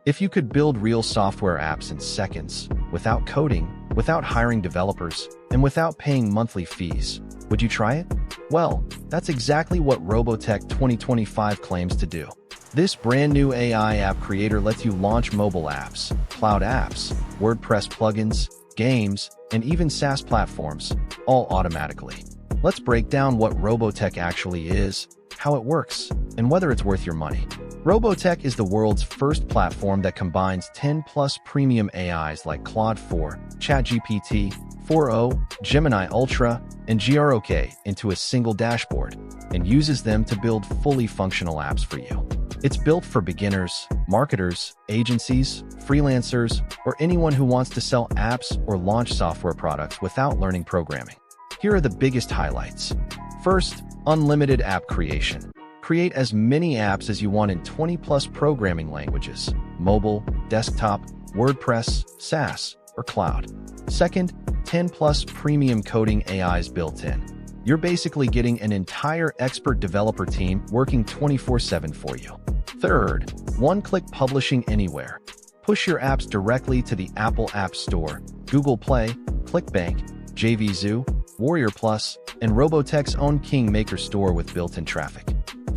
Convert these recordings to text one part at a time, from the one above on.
If you could build real software apps in seconds, without coding, without hiring developers, and without paying monthly fees, would you try it? Well, that's exactly what RoboTech 2025 claims to do. This brand new AI app creator lets you launch mobile apps, cloud apps, WordPress plugins, games, and even SaaS platforms, all automatically. Let's break down what RoboTech actually is, how it works, and whether it's worth your money. RoboTech is the world's first platform that combines 10+ premium AIs like Claude 4, GPT-4o, Gemini Ultra, and Grok into a single dashboard, and uses them to build fully functional apps for you. It's built for beginners, marketers, agencies, freelancers, or anyone who wants to sell apps or launch software products without learning programming. Here are the biggest highlights. First, unlimited app creation. Create as many apps as you want in 20+ programming languages: mobile, desktop, WordPress, SaaS, or cloud. Second, 10+ premium coding AIs built in. You're basically getting an entire expert developer team working 24/7 for you. Third, one-click publishing anywhere. Push your apps directly to the Apple App Store, Google Play, ClickBank, JVZoo, Warrior Plus, and RoboTech's own Kingmaker store with built-in traffic.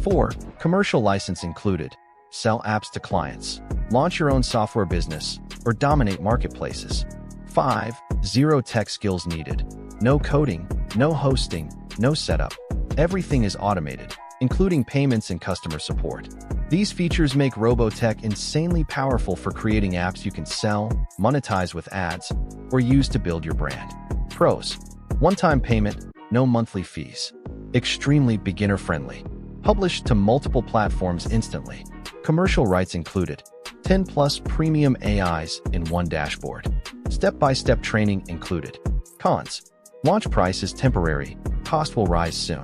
4. Commercial license included. Sell apps to clients, launch your own software business, or dominate marketplaces. 5. Zero tech skills needed. No coding, no hosting, no setup. Everything is automated, including payments and customer support. These features make RoboTech insanely powerful for creating apps you can sell, monetize with ads, or use to build your brand. Pros: one-time payment, no monthly fees. Extremely beginner-friendly. Published to multiple platforms instantly. Commercial rights included. 10+ premium AIs in one dashboard. Step-by-step training included. Cons: launch price is temporary, cost will rise soon.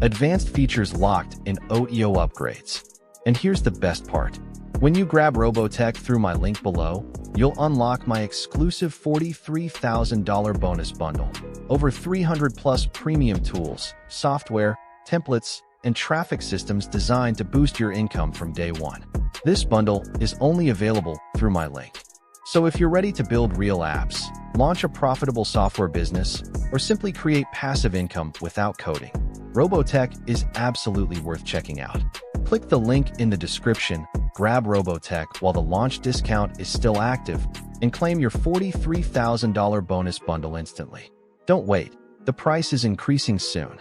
Advanced features locked in OEO upgrades. And here's the best part. When you grab RoboTech through my link below, you'll unlock my exclusive $43,000 bonus bundle. Over 300+ premium tools, software, templates, and traffic systems designed to boost your income from day one. This bundle is only available through my link. So if you're ready to build real apps, launch a profitable software business, or simply create passive income without coding, RoboTech is absolutely worth checking out. Click the link in the description, grab RoboTech while the launch discount is still active, and claim your $43,000 bonus bundle instantly. Don't wait, the price is increasing soon.